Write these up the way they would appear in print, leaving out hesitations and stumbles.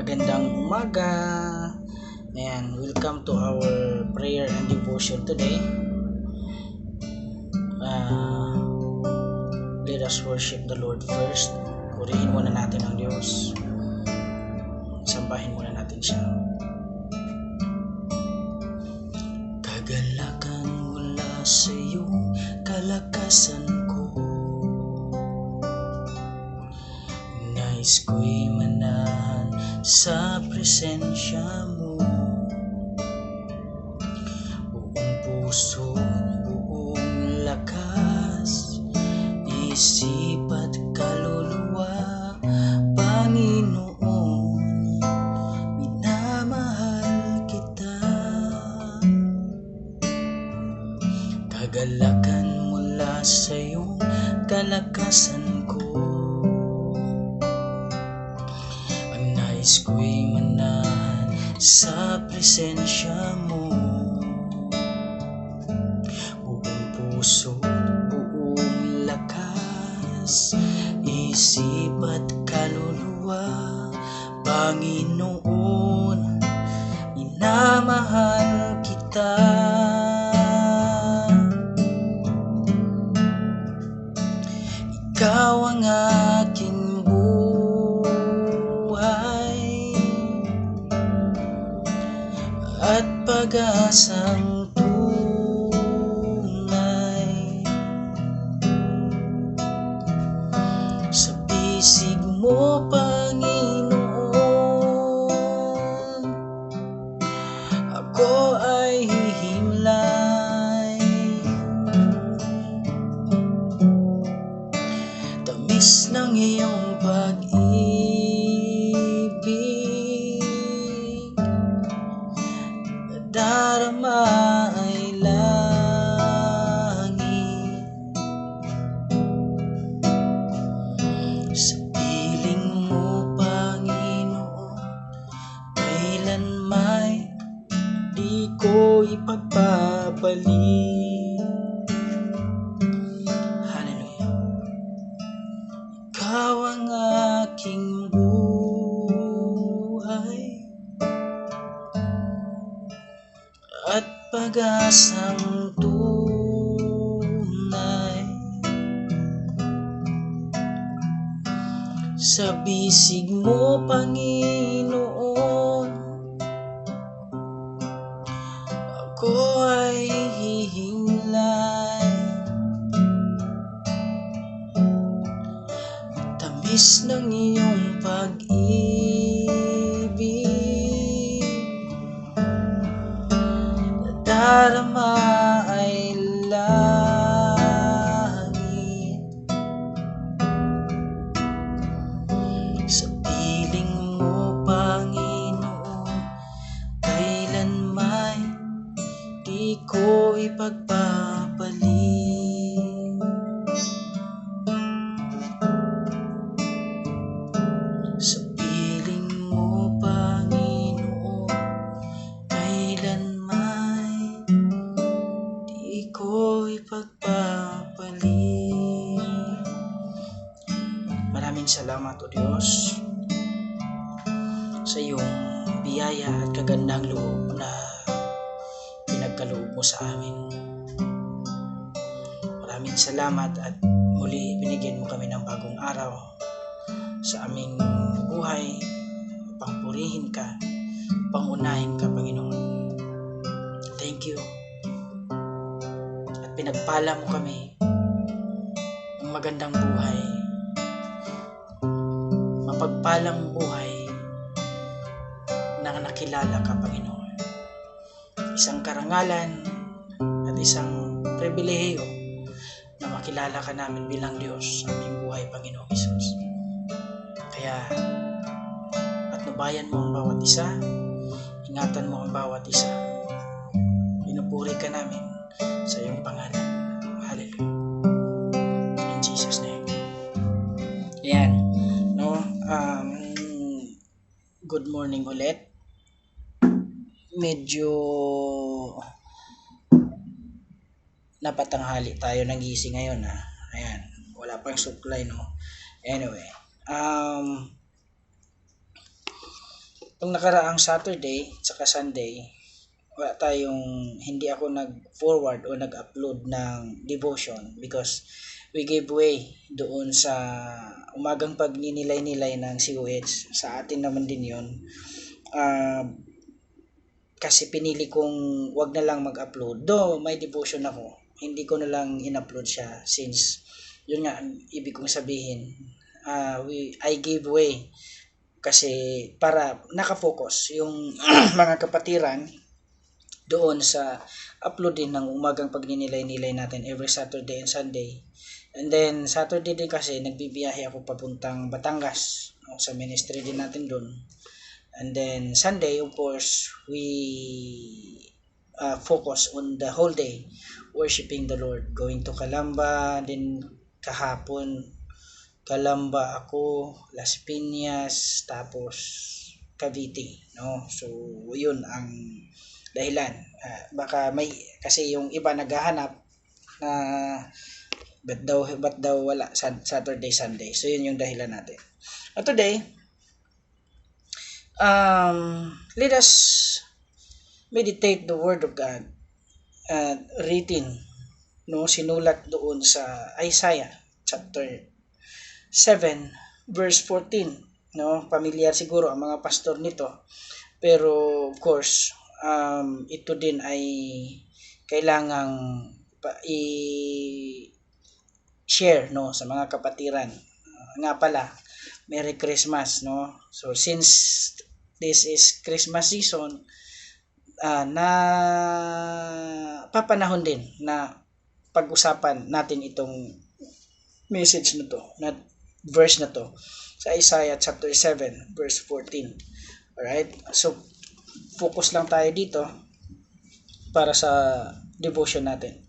Magandang umaga. Ayan, welcome to our prayer and devotion today. Let us worship the Lord first. Purihin muna natin ang Diyos. Sambahin muna natin siya. Kagalakan mula sa iyong kalakasan ko, nais ko'y manahan sa presensya mo. Buong puso, buong lakas, isip at kaluluwa, Panginoon, minamahal kita. Kagalakan mula sa iyong kalakasan ko, ang nais ko'y manahan sa presensya mo. Buong puso, buong lakas, isip at kaluluwa, Panginoon, minamahal kita. Ikaw ang aking buhay at pag-asang tunay. Sa bisig mo, Panginoon, ako ay hihimlay. Tamis ng iyong pag-ibig, nadarama ay langit. Sa piling mo, Panginoon, kailan may di ko ipagpapalit. Ikaw ang aking buhay at pag-asang tunay. Sa bisig mo, Panginoon, ako ay hihimlay. Tamis ng iyong pag-ibig, nadarama ay langit. Sa piling mo, Panginoon, kailan may di ko ipagpapalit. Sa piling mo, Panginoon, kailan may di ko ipagpapalit. Maraming salamat, O Diyos, sa iyong biyaya at kagandang loob na pinagkaloob mo sa amin. Maraming salamat at muli binigyan mo kami ng bagong araw sa aming buhay, upang purihin ka, pangunahin ka, Panginoon. Thank you. At pinagpala mo kami ng magandang buhay, mapagpalang buhay na nakilala ka, Panginoon. Isang karangalan at isang pribilehiyo na makilala ka namin bilang Diyos sa aming buhay, Panginoong Hesus. Kaya patnubayan mo ang bawat isa, ingatan mo ang bawat isa. Pinupuri ka namin sa iyong pangalan. Hallelujah. In Jesus' name. Ayan. No, good morning ulit. Medyo napatanghali tayo ng gising ngayon, ha. Ayan, wala pang supply, no. Anyway, Itong nakaraang Saturday saka Sunday, hindi ako nag-forward o nag-upload ng devotion because we gave way doon sa umagang pagninilay-nilay ng COH. Sa atin naman din yun. Kasi pinili kong wag na lang mag-upload. Though may devotion ako, hindi ko na lang in-upload siya since yun nga ibig kong sabihin. I gave way kasi para nakafocus yung mga kapatiran doon sa upload din ng umagang pagninilay-nilay natin every Saturday and Sunday. And then Saturday din kasi nagbibiyahe ako papuntang Batangas, sa ministry din natin doon. And then Sunday, of course, we focus on the whole day worshiping the Lord, going to Calamba, then kahapon Calamba ako, Las Piñas, tapos Cavite, no? So yun ang dahilan. Baka may kasi yung iba naghahanap na ba't daw wala Saturday, Sunday. So yun yung dahilan natin. At today, let us meditate the word of God written, no, sinulat doon sa Isaiah chapter 7 verse 14, no? Pamilyar siguro ang mga pastor nito, pero of course ito din ay kailangang i-share, no, sa mga kapatiran. Nga pala, Merry Christmas, no? So since this is Christmas season, na papanahon din na pag-usapan natin itong message na to, na verse na to sa Isaiah chapter 7 verse 14. Alright, so focus lang tayo dito para sa devotion natin.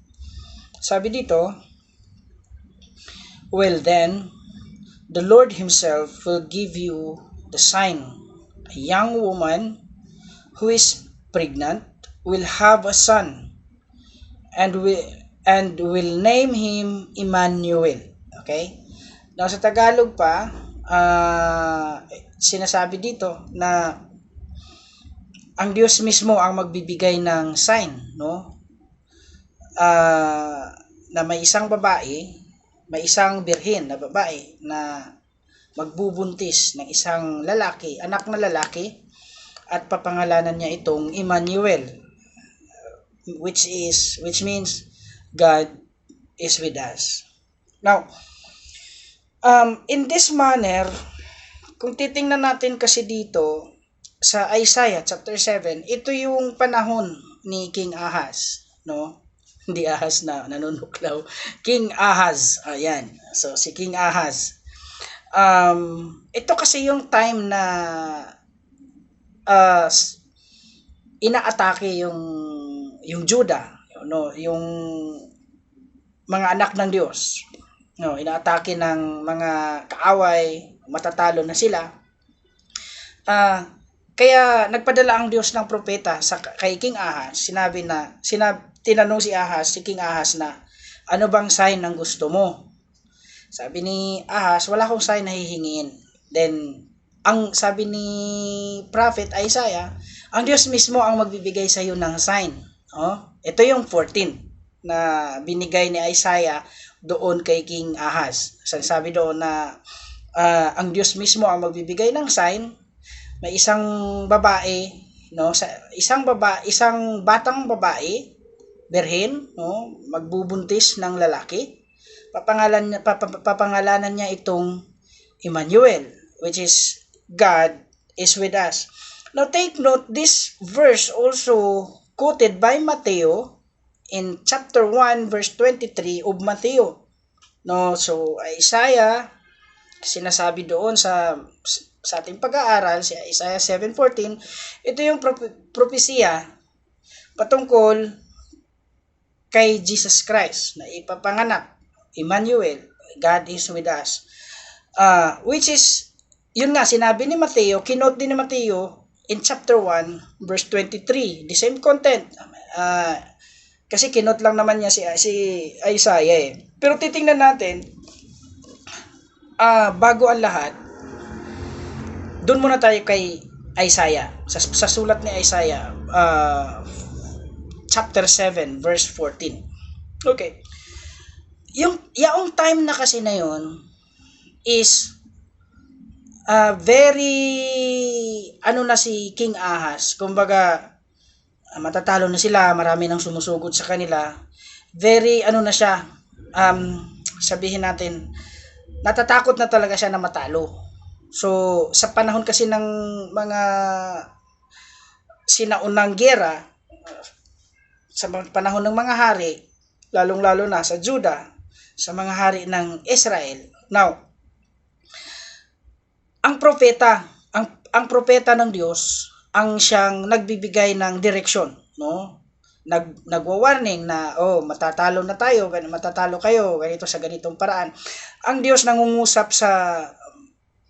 Sabi dito, well then, the Lord himself will give you the sign. A young woman who is pregnant will have a son and will name him Emmanuel. Okay? Now sa Tagalog pa, sinasabi dito na ang Diyos mismo ang magbibigay ng sign, no? Na may isang babae, may isang birhen na babae na magbubuntis ng isang lalaki, anak na lalaki, at papangalanan niya itong Emmanuel, which means God is with us. Now, in this manner, kung titingnan natin kasi dito sa Isaiah chapter 7, ito yung panahon ni King Ahaz, no? Hindi Ahaz na nanunuklaw. King Ahaz. Ayan. So si King Ahaz. Ito kasi yung time na inaatake yung Judah, no, yung mga anak ng Diyos. No, inaatake ng mga kaaway, matatalo na sila. Kaya nagpadala ang Diyos ng propeta kay King Ahaz. Tinanong si Ahaz, si King Ahaz na, ano bang sign ang gusto mo? Sabi ni Ahaz, wala akong sign na hihingin. Then, ang sabi ni Prophet Isaiah, ang Diyos mismo ang magbibigay sa iyo ng sign. Ito yung 14 na binigay ni Isaiah doon kay King Ahaz. Sabi doon na ang Diyos mismo ang magbibigay ng sign. May isang babae, no, isang batang babae, birhen, no, magbubuntis ng lalaki. Papangalanan niya itong Emmanuel, which is God is with us. Now take note, this verse also quoted by Matthew in chapter 1 verse 23 of Matthew. No, so Isaiah, sinasabi doon sa ating pag-aaral, si Isaiah 7:14, ito yung propesya patungkol kay Jesus Christ na ipapanganak, Emmanuel, God is with us. Which is, yun nga, sinabi ni Mateo, kinote din ni Mateo in chapter 1, verse 23, the same content. Kasi kinote lang naman niya si Isaiah eh. Pero titingnan natin, bago ang lahat, doon muna tayo kay Isaiah. Sa sulat ni Isaiah, chapter 7, verse 14. Okay. Yung time na kasi na yun is very na si King Ahaz. Kumbaga, matatalo na sila, marami nang sumusugod sa kanila. Very na siya, sabihin natin, natatakot na talaga siya na matalo. So, sa panahon kasi ng mga sinaunang giyera, sa panahon ng mga hari, lalong-lalo na sa Juda, sa mga hari ng Israel. Now, ang propeta ng Diyos ang siyang nagbibigay ng direksyon, no? Nagwa-warning na matatalo na tayo, matatalo kayo ganito sa ganitong paraan. Ang Diyos nangungusap sa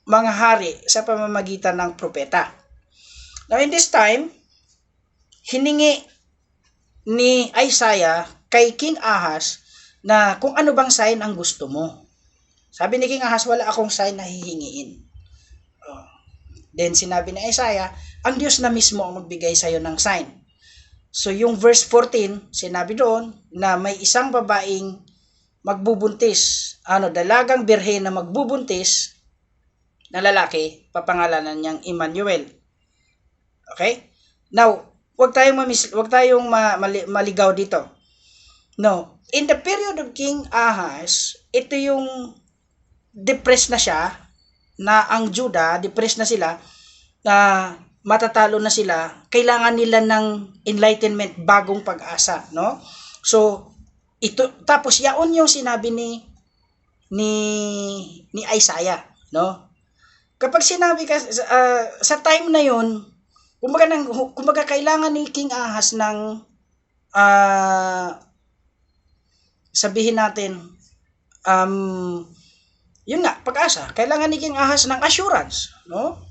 mga hari sa pamamagitan ng propeta. Now in this time, hiningi ni Isaiah kay King Ahaz na kung ano bang sign ang gusto mo. Sabi ni King Ahaz, wala akong sign na hihingiin. Then sinabi ni Isaiah, ang Diyos na mismo ang magbigay sa iyo ng sign. So yung verse 14, sinabi doon na may isang babaeng magbubuntis, dalagang birhen na magbubuntis na lalaki, papangalanan niyang Emmanuel. Okay? Now, wag tayong maligaw dito. No, in the period of King Ahaz, ito yung depressed na siya, na ang Juda, depressed na sila, na matatalo na sila, kailangan nila ng enlightenment, bagong pag-asa, no? So, tapos yaon yung sinabi ni Isaiah, no? Kapag sinabi ka sa time na yun, kumbaga kailangan ni King Ahaz ng sabihin natin, yun nga, pag-asa. Kailangan ni King Ahaz ng assurance, no?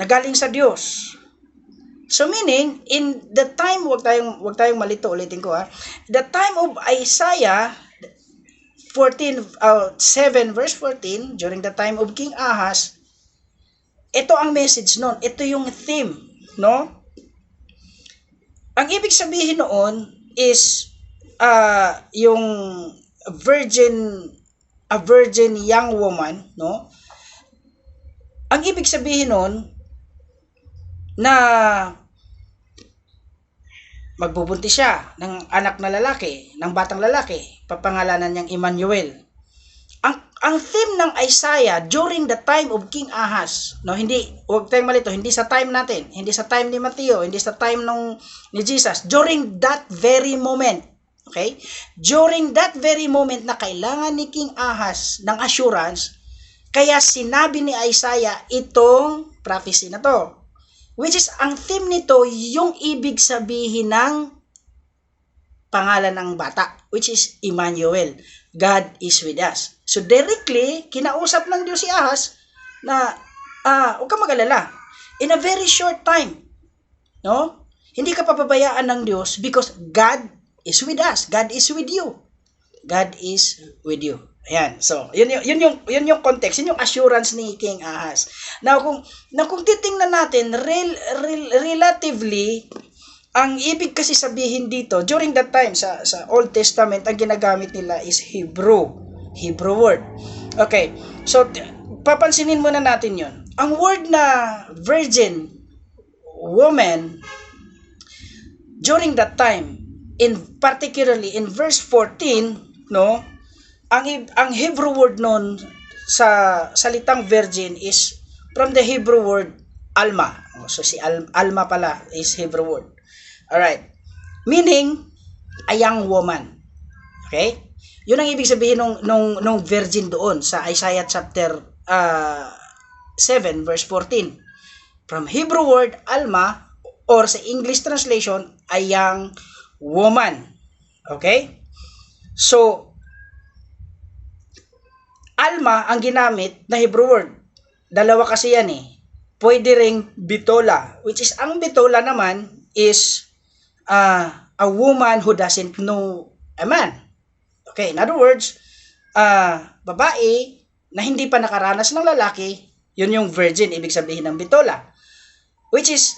Nagaling sa Diyos. So meaning, in the time, wag tayong malito, ulitin ko the time of Isaiah 7 verse 14, during the time of King Ahaz, ito ang message noon. Ito yung theme, no? Ang ibig sabihin noon is yung a virgin young woman, no? Ang ibig sabihin noon na magbubuntis siya ng anak na lalaki, ng batang lalaki, papangalanan niyang Emmanuel. Ang theme ng Isaiah during the time of King Ahaz, no, huwag tayong malito, hindi sa time natin, hindi sa time ni Mateo, hindi sa time ni Jesus, during that very moment, okay? During that very moment na kailangan ni King Ahaz ng assurance, kaya sinabi ni Isaiah itong prophecy na to. Which is, ang theme nito, yung ibig sabihin ng pangalan ng bata, which is Emmanuel. God is with us. So directly, kinausap ng Diyos si Ahaz na, huwag ka mag-alala. In a very short time, no? Hindi ka papabayaan ng Diyos because God is with us. God is with you. God is with you. Ayan. So, yun yung context, yun yung assurance ni King Ahaz. Now, kung titingnan natin, relatively, ang ibig kasi sabihin dito, during that time, sa Old Testament, ang ginagamit nila is Hebrew word. Okay. So, papansinin muna natin yun. Ang word na virgin, woman, during that time, particularly in verse 14, no, ang Hebrew word nun sa salitang virgin is from the Hebrew word alma. So si alma pala is Hebrew word. Alright. Meaning, a young woman. Okay? Yun ang ibig sabihin nung virgin doon sa Isaiah chapter 7 verse 14. From Hebrew word alma, or sa English translation, a young woman. Okay? So, alma ang ginamit na Hebrew word. Dalawa kasi yan eh. Pwede ring bitola, which is, ang bitola naman is a woman who doesn't know a man. Okay, in other words, babae na hindi pa nakaranas ng lalaki, yun yung virgin, ibig sabihin ng bitola. which is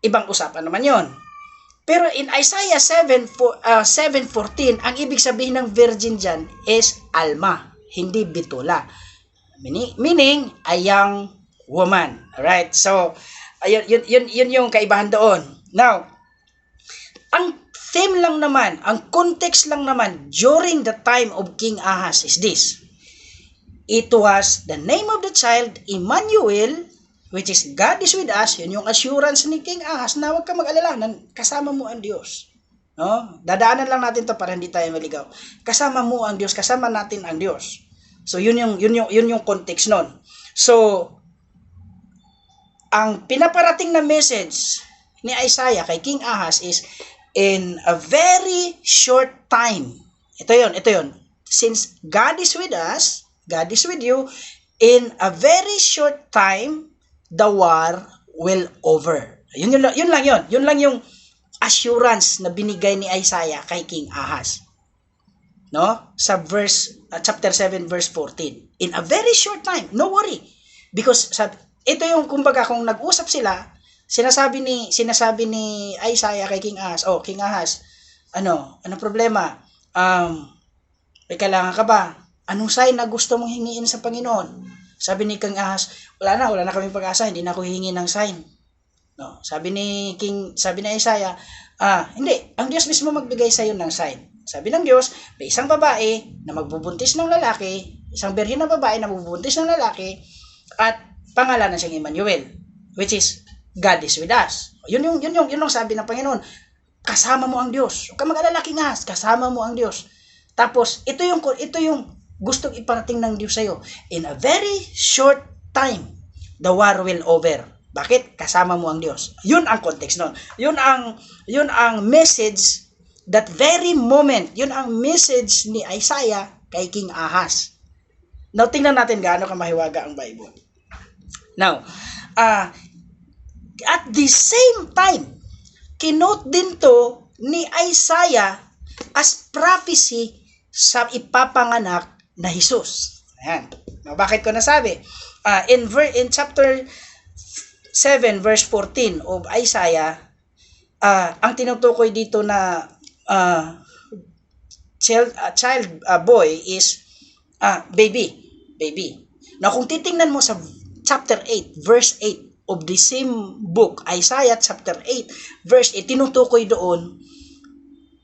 ibang usapan naman yon. Pero in Isaiah 7:14, ang ibig sabihin ng virgin dyan is alma, hindi bitula. Meaning, a young woman. Alright? So, yun yung kaibahan doon. Now, ang theme lang naman, ang context lang naman during the time of King Ahaz is this. It was the name of the child, Emmanuel, which is God is with us. Yun yung assurance ni King Ahaz na huwag ka mag-alala, kasama mo ang Diyos. No? Dadaanan lang natin to para hindi tayo maligaw. Kasama mo ang Diyos, kasama natin ang Diyos. So yun yung context nun. So ang pinaparating na message ni Isaiah kay King Ahaz is in a very short time. Ito yun. Since God is with us, God is with you, in a very short time, the war will over. Yun lang yung assurance na binigay ni Isaiah kay King Ahaz. No? Sa chapter 7 verse 14. In a very short time, no worry. Because ito yung kumbaga kung nag-usap sila, sinasabi ni Isaiah kay King Ahaz, King Ahaz, ano problema? May kailangan ka ba? Anong sign na gusto mong hingiin sa Panginoon? Sabi ni King Ahaz, wala na kaming pag-asa, hindi na ako hihingi ng sign. No, sabi ni Isaiah, hindi, ang Diyos mismo magbigay sa iyo ng sign. Sabi ng Diyos, may isang babae na magbubuntis ng lalaki, isang birhen na babae na magbubuntis ng lalaki, at pangalanan siyang Emmanuel, which is God is with us. Yun yung sabi ng Panginoon, kasama mo ang Diyos. Huwag ka mag-alala, King Ahaz, kasama mo ang Diyos. Tapos, ito yung gustong iparating ng Diyos sa'yo. In a very short time, the war will over. Bakit? Kasama mo ang Diyos. Yun ang context nun. Yun ang message, that very moment, yun ang message ni Isaiah kay King Ahaz. Now, tingnan natin gaano kamahiwaga ang Bible. Now, at the same time, kinote din to ni Isaiah as prophecy sa ipapanganak na Jesus. Ayan. Now, bakit ko nasabi? In chapter 7 verse 14 of Isaiah, ang tinutukoy dito na boy is baby. Now, kung titingnan mo sa chapter 8 verse 8 of the same book, Isaiah chapter 8 verse 8, tinutukoy doon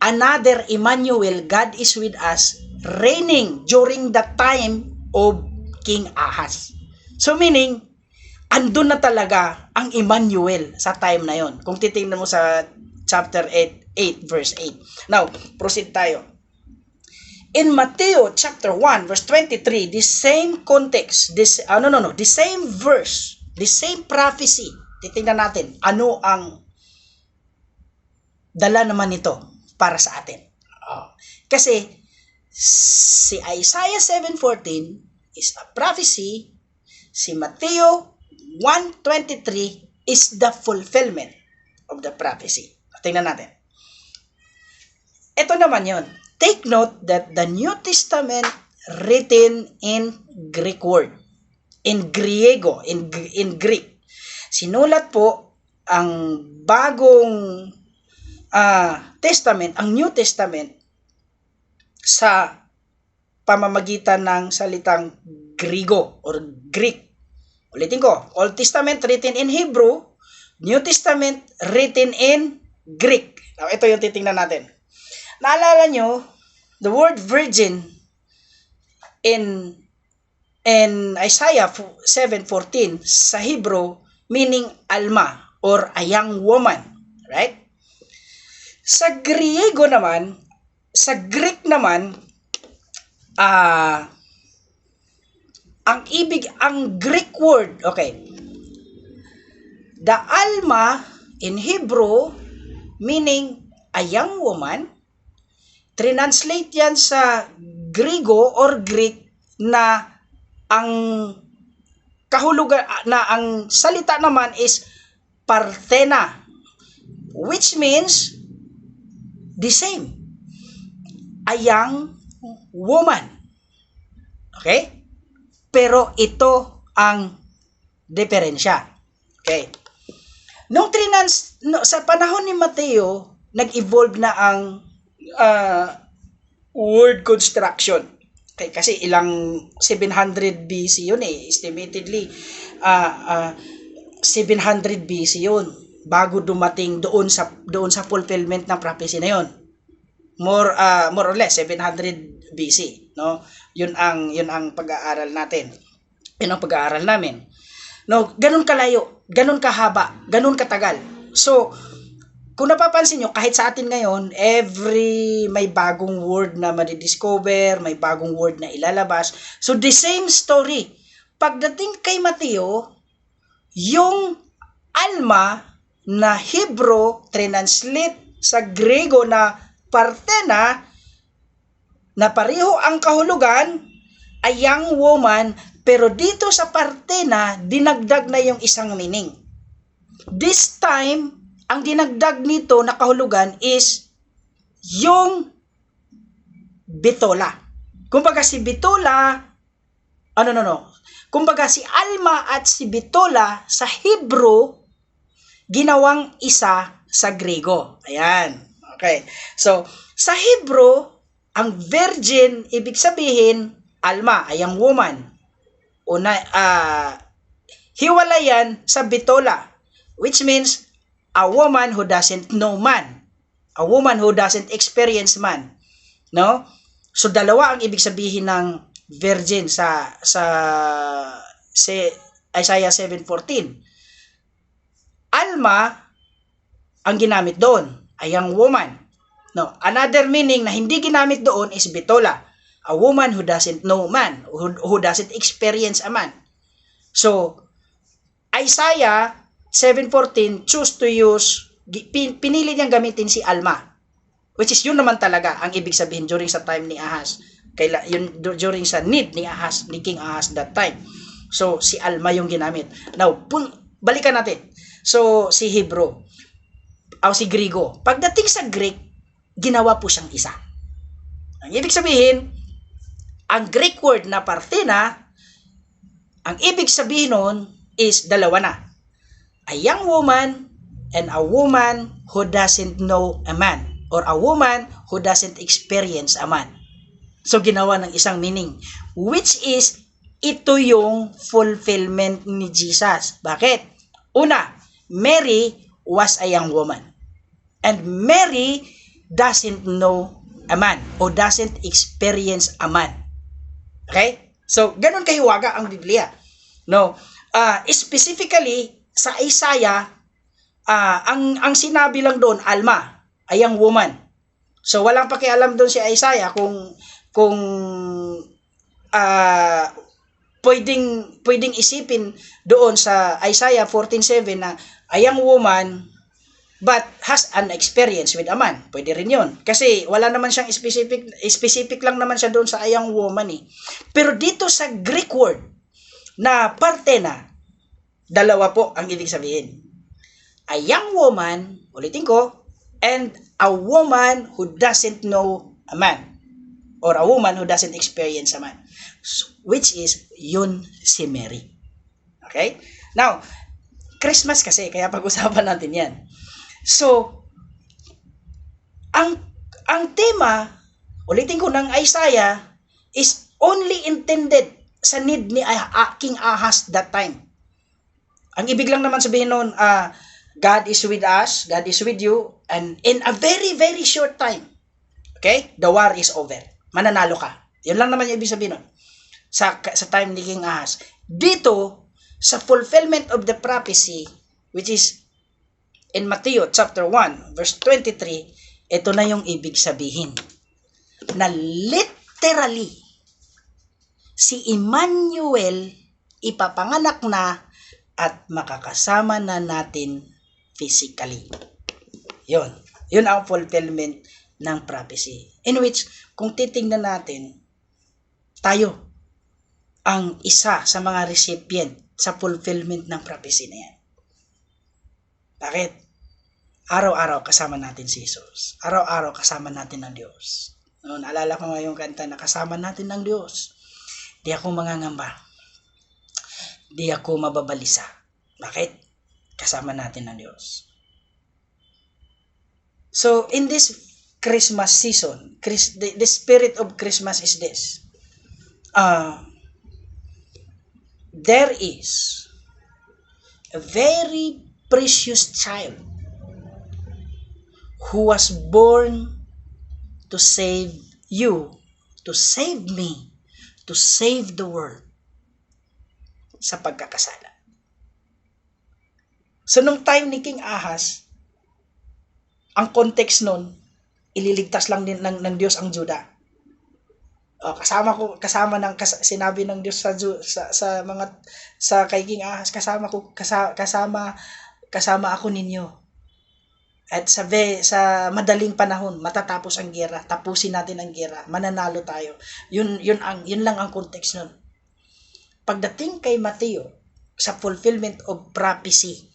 another Emmanuel, God is with us, reigning during the time of King Ahaz. So meaning, andun na talaga ang Emmanuel sa time na yon. Kung titingnan mo sa chapter 8 verse 8. Now, proceed tayo. In Matthew chapter 1 verse 23, the same context, the same verse, the same prophecy. Titingnan natin ano ang dala naman nito para sa atin. Kasi si Isaiah 7:14 is a prophecy, si Matthew 1:23 is the fulfillment of the prophecy. Tingnan natin. Ito naman yon. Take note that the New Testament written in Greek word, in Griego, in Greek. Sinulat po ang bagong Testament, ang New Testament, sa pamamagitan ng salitang Griego or Greek. Ulitin ko, Old Testament written in Hebrew, New Testament written in Greek. Now, ito yung titingnan natin. Naalala nyo, the word virgin in Isaiah 7:14 sa Hebrew, meaning alma or a young woman. Right? Sa Griego naman, sa Greek naman, ang Greek word, okay, the alma in Hebrew, meaning a young woman, translate yan sa Griego or Greek na ang kahulugan, na ang salita naman is parthena, which means the same, a young woman. Okay? Pero ito ang diferensya. Okay? Nung sa panahon ni Mateo, nag-evolve na ang word construction. Okay, kasi ilang 700 BC yun estimatedly 700 BC yun bago dumating doon sa fulfillment ng prophecy na yun. More or less 700 BC, no? Yun ang pag-aaral natin. Yun ang pag-aaral namin. No, ganun kalayo, ganun kahaba, ganun katagal. So, kung napapansin nyo, kahit sa atin ngayon, may bagong word na madidiscover, may bagong word na ilalabas. So, the same story. Pagdating kay Mateo, yung alma na Hebrew, translate sa Grego na Parthena, na pareho ang kahulugan, ay young woman, pero dito sa Parthena, dinagdag na yung isang meaning. This time, ang dinagdag nito na kahulugan is yung bitola. Kumbaga si bitola, Kumbaga si Alma at si bitola sa Hebrew, ginawang isa sa Grego. Ayan. Okay. So, sa Hebrew, ang virgin, ibig sabihin, Alma, ay ang woman. Hiwalayan sa bitola, which means, a woman who doesn't know man. A woman who doesn't experience man. No? So, dalawa ang ibig sabihin ng virgin sa Isaiah 7:14. Alma, ang ginamit doon, ay ang woman. No? Another meaning na hindi ginamit doon is bitola. A woman who doesn't know man, who doesn't experience a man. So, Isaiah 7:14 choose to use, pinili niyang gamitin si Alma, which is yun naman talaga ang ibig sabihin during sa time ni Ahaz, during sa need ni Ahaz, ni King Ahaz that time. So si Alma yung ginamit. Now balikan natin. So si Hebrew si Grego, pagdating sa Greek, ginawa po siyang isa. Ang ibig sabihin, ang Greek word na Parthena, ang ibig sabihin nun is dalawa na. A young woman and a woman who doesn't know a man, or a woman who doesn't experience a man. So, ginawa ng isang meaning, which is, ito yung fulfillment ni Jesus. Bakit? Una, Mary was a young woman. And Mary doesn't know a man, or doesn't experience a man. Okay? So, ganun kahiwaga ang Biblia. No? Specifically, sa Isaiah, ang sinabi lang doon, Alma, ay ang woman. So, walang pakialam doon si Isaiah kung pwedeng isipin doon sa Isaiah 14:7 na ay ang woman but has an experience with a man. Pwede rin yun. Kasi wala naman siyang specific lang naman siya doon sa ay ang woman . Pero dito sa Greek word na Parthena, dalawa po ang ibig sabihin. A young woman, ulitin ko, and a woman who doesn't know a man, or a woman who doesn't experience a man, which is yun si Mary. Okay? Now, Christmas kasi, kaya pag-usapan natin yan. So, ang tema, ulitin ko, ng Isaiah is only intended sa need ni King Ahaz that time. Ang ibig lang naman sabihin nun, God is with us, God is with you, and in a very, very short time, okay, the war is over. Mananalo ka. Yun lang naman yung ibig sabihin nun. Sa time ni King Ahaz. Dito, sa fulfillment of the prophecy, which is in Matthew chapter 1, verse 23, ito na yung ibig sabihin. Na literally, si Emmanuel ipapanganak na at makakasama na natin physically. Yun ang fulfillment ng prophecy. In which, kung titingnan natin, tayo ang isa sa mga recipient sa fulfillment ng prophecy na yan. Bakit? Araw-araw kasama natin si Jesus. Araw-araw kasama natin ang Diyos. Naalala ko nga yung kanta na kasama natin ng Diyos. Di ako mangangamba. Di ako mababalisa. Bakit? kasama natin ang Diyos. So, in this Christmas season, the spirit of Christmas is this. There is a very precious child who was born to save you, to save me, to save the world sa pagkakasala. So, nung time ni King Ahaz, ang context nun, ililigtas lang din ng Diyos ang Juda. Sinabi ng Diyos sa kay King Ahaz, kasama ako ninyo. At sa madaling panahon matatapos ang giyera, tapusin natin ang giyera, mananalo tayo. Yun lang ang context nun. Pagdating kay Mateo sa fulfillment of prophecy,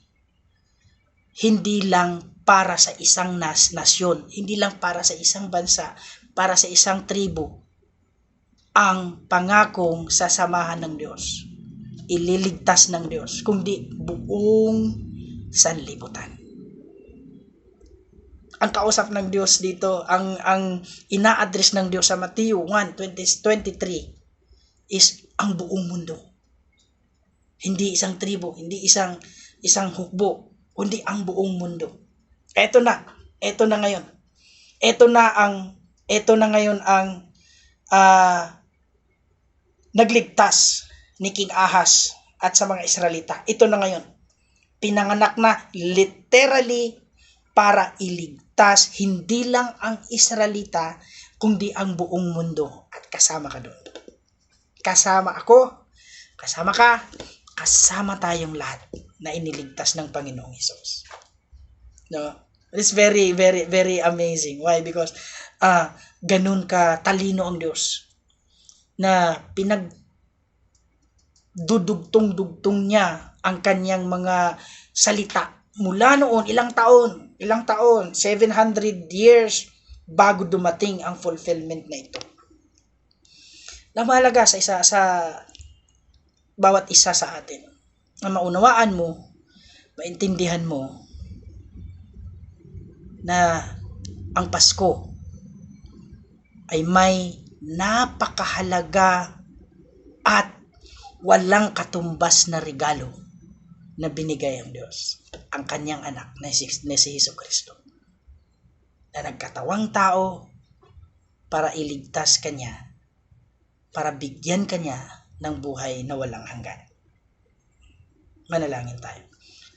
hindi lang para sa isang nasyon, hindi lang para sa isang bansa, para sa isang tribo, ang pangakong sasamahan ng Diyos, ililigtas ng Diyos, kundi buong sanlibutan. Ang kausap ng Diyos dito, ang ina-address ng Diyos sa Mateo 1:23 is ang buong mundo. Hindi isang tribo, hindi isang hukbo, kundi ang buong mundo. Ito na ngayon. Ito na ngayon ang nagligtas ni King Ahaz at sa mga Israelita. Ito na ngayon. Pinanganak na literally para iligtas hindi lang ang Israelita, kundi ang buong mundo. At kasama ka doon. Kasama ako, kasama ka, kasama tayong lahat na iniligtas ng Panginoong Hesus. No? It's very, very, very amazing. Why? Because ganun ka talino ang Diyos na pinagdudugtong-dugtong niya ang kanyang mga salita mula noon, ilang taon, 700 years bago dumating ang fulfillment na ito. Na mahalaga sa bawat isa sa atin na maunawaan mo, maintindihan mo na ang Pasko ay may napakahalaga at walang katumbas na regalo na binigay ang Diyos, ang kanyang anak na si Jesucristo, na nagkatawang tao para iligtas kanya, para bigyan kanya ng buhay na walang hanggan. Manalangin tayo.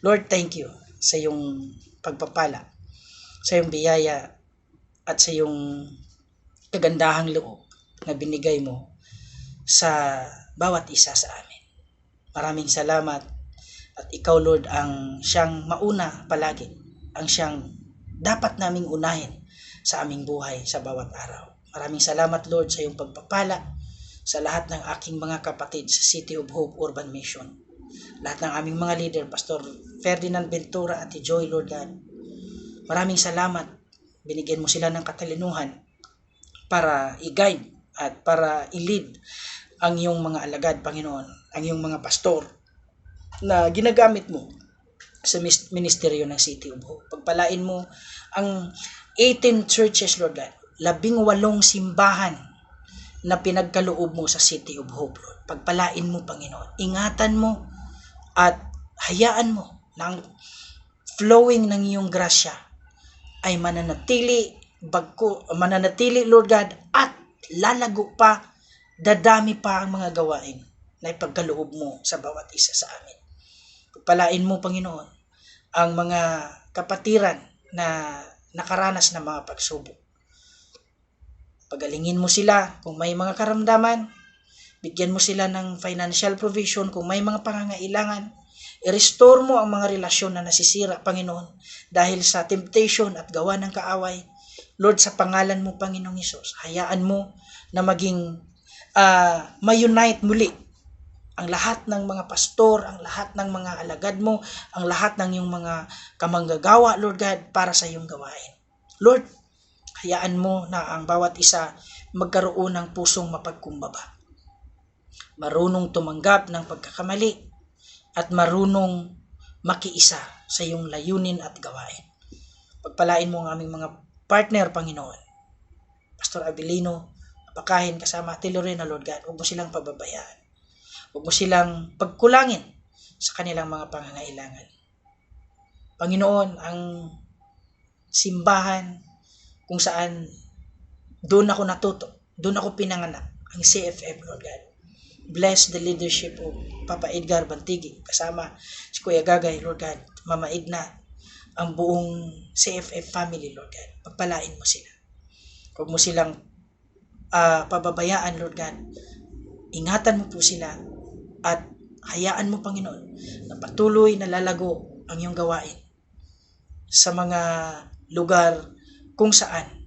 Lord, thank you sa iyong pagpapala, sa iyong biyaya at sa iyong kagandahang loob na binigay mo sa bawat isa sa amin. Maraming salamat at ikaw, Lord, ang siyang mauna palagi, ang siyang dapat naming unahin sa aming buhay sa bawat araw. Maraming salamat, Lord, sa iyong pagpapala sa lahat ng aking mga kapatid sa City of Hope Urban Mission. Lahat ng aming mga leader, Pastor Ferdinand Ventura at Joy, Lord God. Maraming salamat. Binigyan mo sila ng katalinuhan para i-guide at para i-lead ang iyong mga alagad, Panginoon, ang iyong mga pastor na ginagamit mo sa ministeryo ng City of Hope. Pagpalain mo ang 18 churches, Lord God, 18 simbahan na pinagkaloob mo sa City of Hope, Lord. Pagpalain mo, Panginoon. Ingatan mo at hayaan mo na ang flowing ng iyong grasya ay mananatili, Lord God, at lalago pa, dadami pa ang mga gawain na ipagkaloob mo sa bawat isa sa amin. Pagpalain mo, Panginoon, ang mga kapatiran na nakaranas ng mga pagsubok. Pagalingin mo sila kung may mga karamdaman, bigyan mo sila ng financial provision kung may mga pangangailangan, i-restore mo ang mga relasyon na nasisira, Panginoon, dahil sa temptation at gawa ng kaaway. Lord, sa pangalan mo, Panginoong Hesus, hayaan mo na maging ma-unite muli ang lahat ng mga pastor, ang lahat ng mga alagad mo, ang lahat ng iyong mga kamanggagawa, Lord God, para sa iyong gawain. Lord, hayaan mo na ang bawat isa magkaroon ng pusong mapagkumbaba. Marunong tumanggap ng pagkakamali at marunong makiisa sa iyong layunin at gawain. Pagpalain mo ang aming mga partner, Panginoon. Pastor Abilino, Apakahin, kasama Ate Lorena, Lord God. Huwag mo silang pababayaan. Huwag mo silang pagkulangin sa kanilang mga pangangailangan. Panginoon, ang simbahan kung saan doon ako natuto, doon ako pinanganak, ang CFF, Lord God. Bless the leadership of Papa Edgar Bantigi, kasama si Kuya Gagay, Lord God, Mama Edna, ang buong CFF family, Lord God. Pagpalain mo sila. Huwag mo silang pababayaan, Lord God. Ingatan mo po sila at hayaan mo, Panginoon, na patuloy na lalago ang iyong gawain sa mga lugar kung saan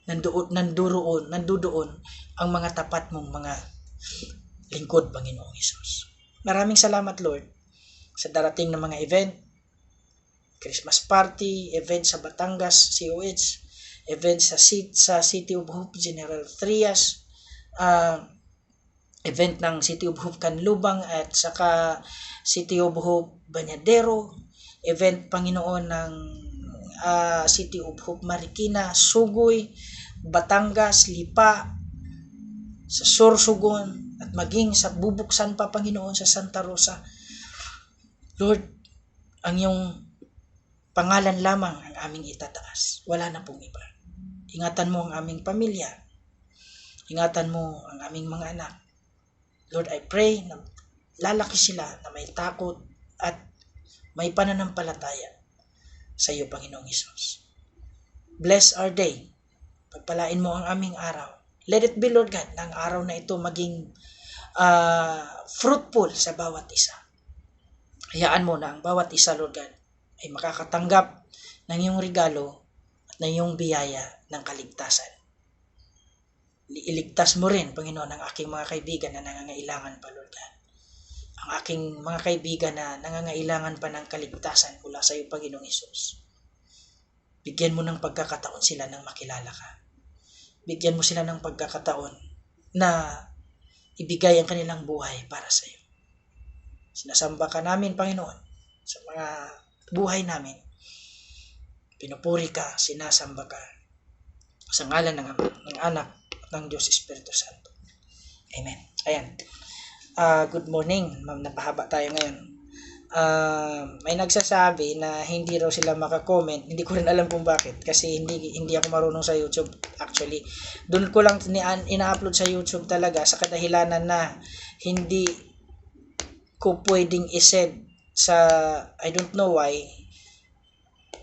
nandudoon ang mga tapat mong mga lingkod, Panginoong Hesus. Maraming salamat, Lord, sa darating na mga event, Christmas party, event sa Batangas, COH, event sa City of Hope, General Trias, event ng City of Hope Canlubang at saka City of Hope Bañadero, event, Panginoon, ng City of Hope Marikina, Sugoy, Batangas, Lipa, sa Sorsogon, at maging sa Bubuksan pa, Panginoon, sa Santa Rosa. Lord, ang iyong pangalan lamang ang aming itataas. Wala na pong iba. Ingatan mo ang aming pamilya. Ingatan mo ang aming mga anak. Lord, I pray na lalaki sila na may takot at may pananampalataya sa iyo, Panginoong Hesus. Bless our day. Pagpalain mo ang aming araw. Let it be, Lord God, na ang araw na ito maging fruitful sa bawat isa. Hayaan mo na ang bawat isa, Lord God, ay makakatanggap ng iyong regalo at ng iyong biyaya ng kaligtasan. Iligtas mo rin, Panginoon, ang aking mga kaibigan na nangangailangan pa, Lord God. Ang aking mga kaibigan na nangangailangan pa ng kaligtasan mula sa iyo, Panginoong Hesus. Bigyan mo ng pagkakataon sila ng makilala ka. Bigyan mo sila ng pagkakataon na ibigay ang kanilang buhay para sa iyo. Sinasamba ka namin, Panginoon, sa mga buhay namin. Pinupuri ka, sinasamba ka sa ngalan ng Ama, ng Anak, at ng Diyos Espiritu Santo. Amen. Ayan. Good morning. Napahaba tayo ngayon. May nagsasabi na hindi raw sila makakomment. Hindi ko rin alam kung bakit. Kasi hindi ako marunong sa YouTube. Actually, doon ko lang ina-upload sa YouTube talaga sa kadahilanan na hindi ko pwedeng isend sa, I don't know why,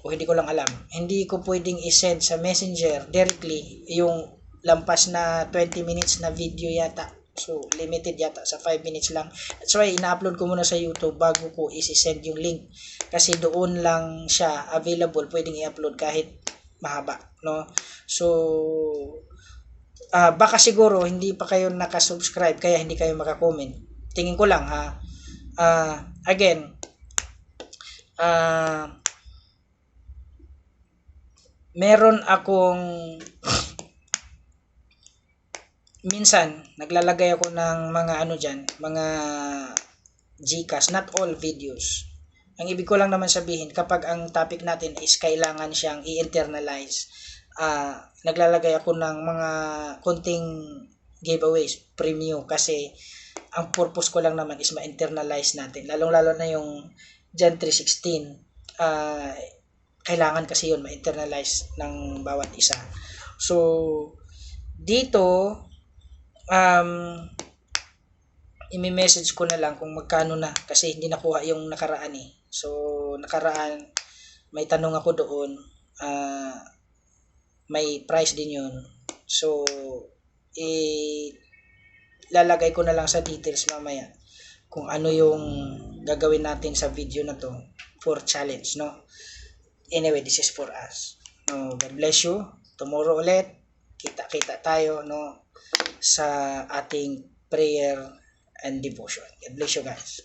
o hindi ko lang alam. Hindi ko pwedeng isend sa Messenger directly yung lampas na 20 minutes na video yata. So, limited yata sa 5 minutes lang. That's why, ina-upload ko muna sa YouTube bago ko isi-send yung link. Kasi doon lang siya available. Pwedeng i-upload kahit mahaba, no? So, baka siguro hindi pa kayo nakasubscribe kaya hindi kayo makakomment. Tingin ko lang, ha? Again, meron akong minsan naglalagay ako ng mga mga Gcash, not all videos. Ang ibig ko lang naman sabihin, kapag ang topic natin is kailangan siyang i-internalize, naglalagay ako ng mga konting giveaways, premium, kasi ang purpose ko lang naman is ma-internalize natin, lalong-lalo na yung John 3:16. Kailangan kasi yun ma-internalize ng bawat isa. So, dito, i-message ko na lang kung magkano na, kasi hindi nakuha yung nakaraan eh. So, nakaraan, may tanong ako doon, may price din yun. So, lalagay ko na lang sa details mamaya kung ano yung gagawin natin sa video na to for challenge, no? Anyway, this is for us. No, God bless you. Tomorrow ulit, kita-kita tayo, no, sa ating prayer and devotion. God bless you guys.